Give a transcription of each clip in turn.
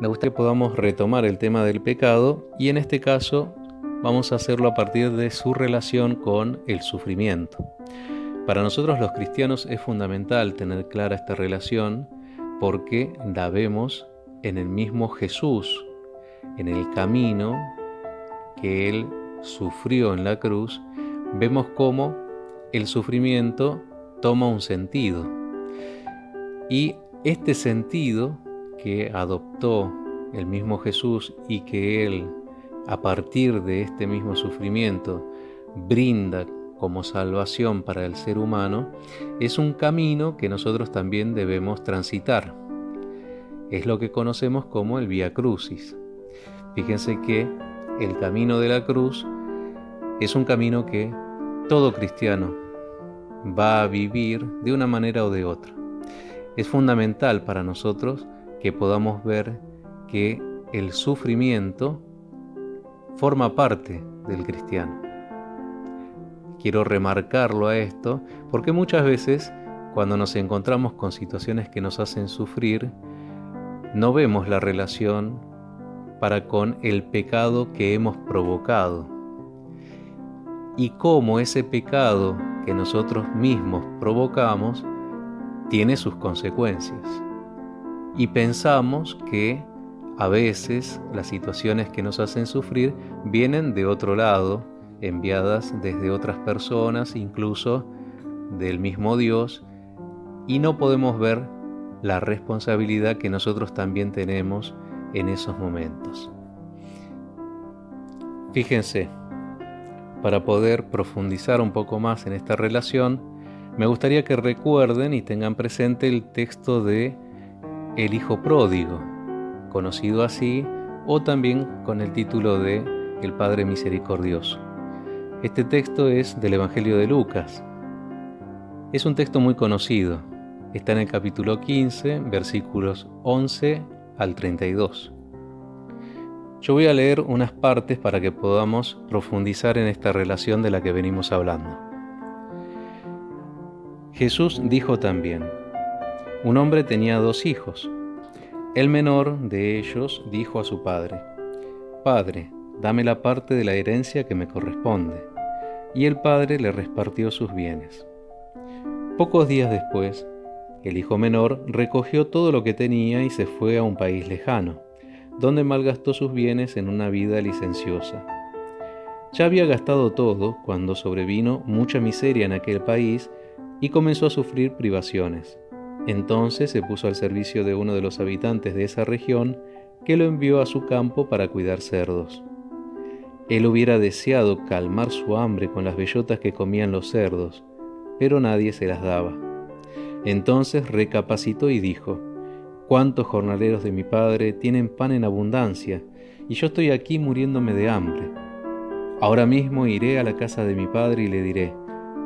Me gustaría que podamos retomar el tema del pecado y en este caso vamos a hacerlo a partir de su relación con el sufrimiento. Para nosotros los cristianos es fundamental tener clara esta relación porque la vemos en el mismo Jesús, en el camino que Él sufrió en la cruz. Vemos cómo el sufrimiento toma un sentido y este sentido que adoptó el mismo Jesús y que Él, a partir de este mismo sufrimiento, brinda como salvación para el ser humano, es un camino que nosotros también debemos transitar. Es lo que conocemos como el Vía Crucis. Fíjense que el camino de la cruz es un camino que todo cristiano va a vivir de una manera o de otra. Es fundamental para nosotros que podamos ver que el sufrimiento forma parte del cristiano. Quiero remarcarlo a esto porque muchas veces cuando nos encontramos con situaciones que nos hacen sufrir, no vemos la relación para con el pecado que hemos provocado y cómo ese pecado que nosotros mismos provocamos tiene sus consecuencias. Y pensamos que a veces las situaciones que nos hacen sufrir vienen de otro lado, enviadas desde otras personas, incluso del mismo Dios, y no podemos ver la responsabilidad que nosotros también tenemos en esos momentos. Fíjense, para poder profundizar un poco más en esta relación, me gustaría que recuerden y tengan presente el texto de El Hijo Pródigo, conocido así, o también con el título de El Padre Misericordioso. Este texto es del Evangelio de Lucas. Es un texto muy conocido. Está en el capítulo 15, versículos 11 al 32. Yo voy a leer unas partes para que podamos profundizar en esta relación de la que venimos hablando. Jesús dijo también: un hombre tenía 2 hijos. El menor de ellos dijo a su padre: Padre, dame la parte de la herencia que me corresponde. Y el padre le repartió sus bienes. Pocos días después, el hijo menor recogió todo lo que tenía y se fue a un país lejano, donde malgastó sus bienes en una vida licenciosa. Ya había gastado todo cuando sobrevino mucha miseria en aquel país y comenzó a sufrir privaciones. Entonces se puso al servicio de uno de los habitantes de esa región, que lo envió a su campo para cuidar cerdos. Él hubiera deseado calmar su hambre con las bellotas que comían los cerdos, pero nadie se las daba. Entonces recapacitó y dijo: «¿Cuántos jornaleros de mi padre tienen pan en abundancia, y yo estoy aquí muriéndome de hambre? Ahora mismo iré a la casa de mi padre y le diré: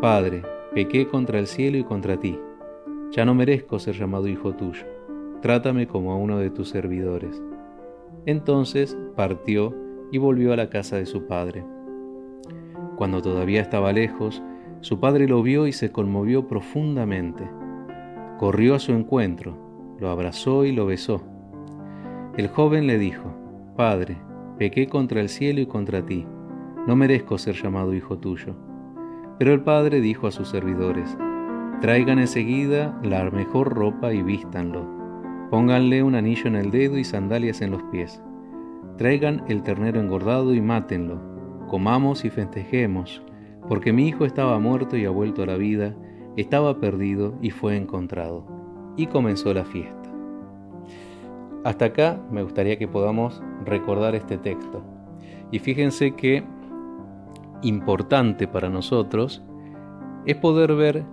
Padre, pequé contra el cielo y contra ti. Ya no merezco ser llamado hijo tuyo. Trátame como a uno de tus servidores». Entonces partió y volvió a la casa de su padre. Cuando todavía estaba lejos, su padre lo vio y se conmovió profundamente. Corrió a su encuentro, lo abrazó y lo besó. El joven le dijo: «Padre, pequé contra el cielo y contra ti. No merezco ser llamado hijo tuyo». Pero el padre dijo a sus servidores: «Traigan enseguida la mejor ropa y vístanlo. Pónganle un anillo en el dedo y sandalias en los pies. Traigan el ternero engordado y mátenlo. Comamos y festejemos, porque mi hijo estaba muerto y ha vuelto a la vida, estaba perdido y fue encontrado». Y comenzó la fiesta. Hasta acá me gustaría que podamos recordar este texto. Y fíjense que importante para nosotros es poder ver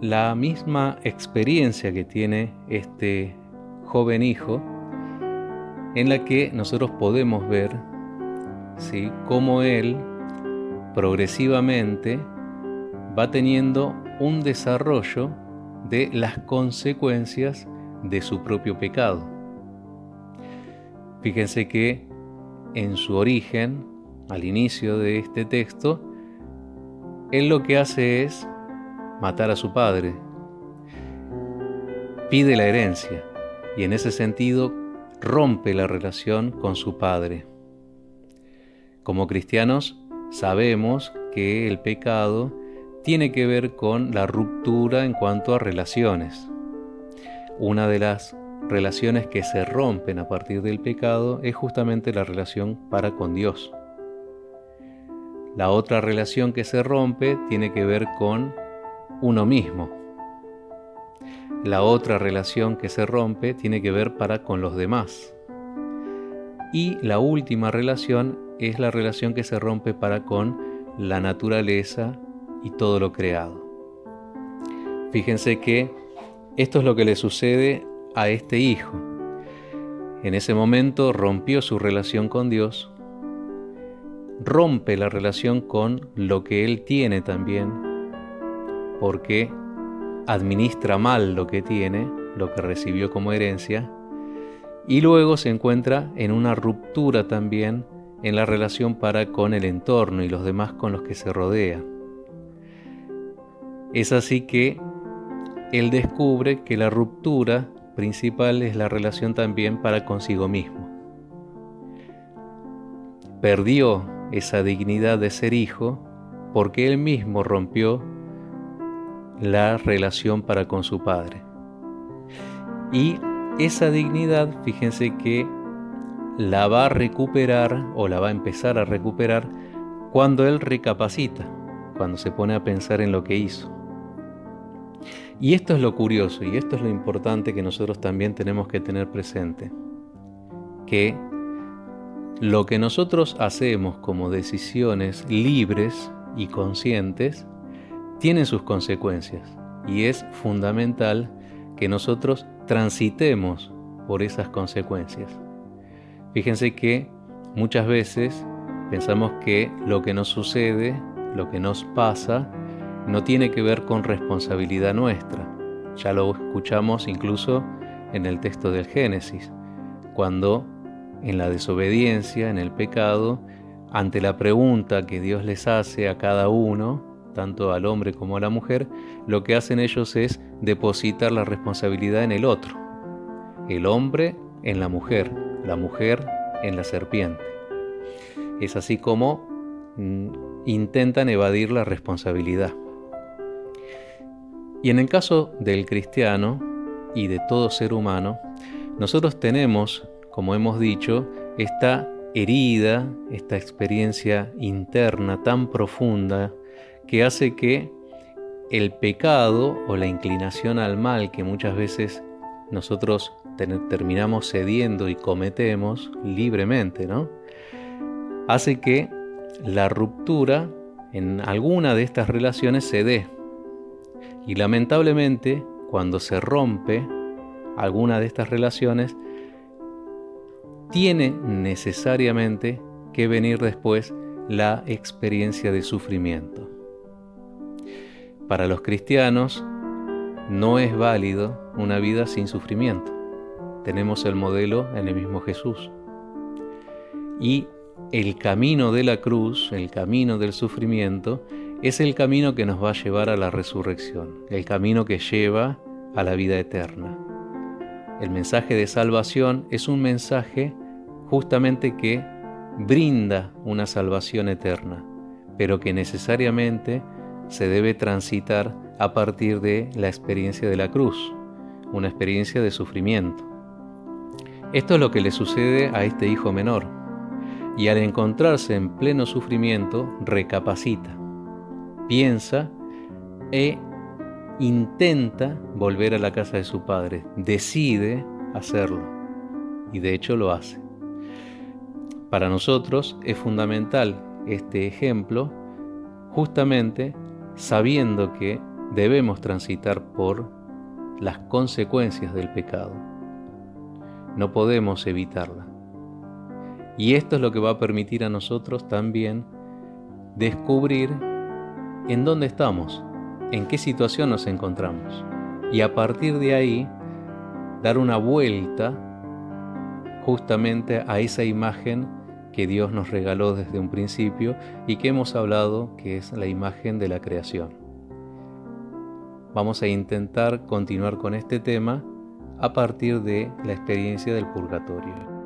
la misma experiencia que tiene este joven hijo, en la que nosotros podemos ver, ¿sí?, cómo él progresivamente va teniendo un desarrollo de las consecuencias de su propio pecado. Fíjense que en su origen, al inicio de este texto, él lo que hace es matar a su padre, pide la herencia y en ese sentido rompe la relación con su padre. Como cristianos sabemos que el pecado tiene que ver con la ruptura en cuanto a relaciones. Una de las relaciones que se rompen a partir del pecado es justamente la relación para con Dios. La otra relación que se rompe tiene que ver con uno mismo. La otra relación que se rompe tiene que ver para con los demás. Y la última relación es la relación que se rompe para con la naturaleza y todo lo creado. Fíjense que esto es lo que le sucede a este hijo. En ese momento rompió su relación con Dios, rompe la relación con lo que él tiene también, porque administra mal lo que tiene, lo que recibió como herencia, y luego se encuentra en una ruptura también en la relación para con el entorno y los demás con los que se rodea. Es así que él descubre que la ruptura principal es la relación también para consigo mismo. Perdió esa dignidad de ser hijo porque él mismo rompió la relación para con su padre. Y esa dignidad, fíjense que la va a recuperar o la va a empezar a recuperar cuando él recapacita, cuando se pone a pensar en lo que hizo. Y esto es lo curioso y esto es lo importante que nosotros también tenemos que tener presente, que lo que nosotros hacemos como decisiones libres y conscientes tienen sus consecuencias y es fundamental que nosotros transitemos por esas consecuencias. Fíjense que muchas veces pensamos que lo que nos sucede, lo que nos pasa, no tiene que ver con responsabilidad nuestra. Ya lo escuchamos incluso en el texto del Génesis, cuando en la desobediencia, en el pecado, ante la pregunta que Dios les hace a cada uno, tanto al hombre como a la mujer, lo que hacen ellos es depositar la responsabilidad en el otro. El hombre en la mujer en la serpiente. Es así como intentan evadir la responsabilidad. Y en el caso del cristiano y de todo ser humano, nosotros tenemos, como hemos dicho, esta herida, esta experiencia interna tan profunda que hace que el pecado o la inclinación al mal que muchas veces nosotros terminamos cediendo y cometemos libremente, ¿no? Hace que la ruptura en alguna de estas relaciones se dé. Y lamentablemente, cuando se rompe alguna de estas relaciones, tiene necesariamente que venir después la experiencia de sufrimiento. Para los cristianos no es válido una vida sin sufrimiento. Tenemos el modelo en el mismo Jesús. Y el camino de la cruz, el camino del sufrimiento, es el camino que nos va a llevar a la resurrección, el camino que lleva a la vida eterna. El mensaje de salvación es un mensaje justamente que brinda una salvación eterna, pero que necesariamente se debe transitar a partir de la experiencia de la cruz, una experiencia de sufrimiento. Esto es lo que le sucede a este hijo menor, y al encontrarse en pleno sufrimiento, recapacita, piensa e intenta volver a la casa de su padre, decide hacerlo, y de hecho lo hace. Para nosotros es fundamental este ejemplo, justamente sabiendo que debemos transitar por las consecuencias del pecado. No podemos evitarla. Y esto es lo que va a permitir a nosotros también descubrir en dónde estamos, en qué situación nos encontramos. Y a partir de ahí, dar una vuelta justamente a esa imagen que Dios nos regaló desde un principio y que hemos hablado que es la imagen de la creación. Vamos a intentar continuar con este tema a partir de la experiencia del purgatorio.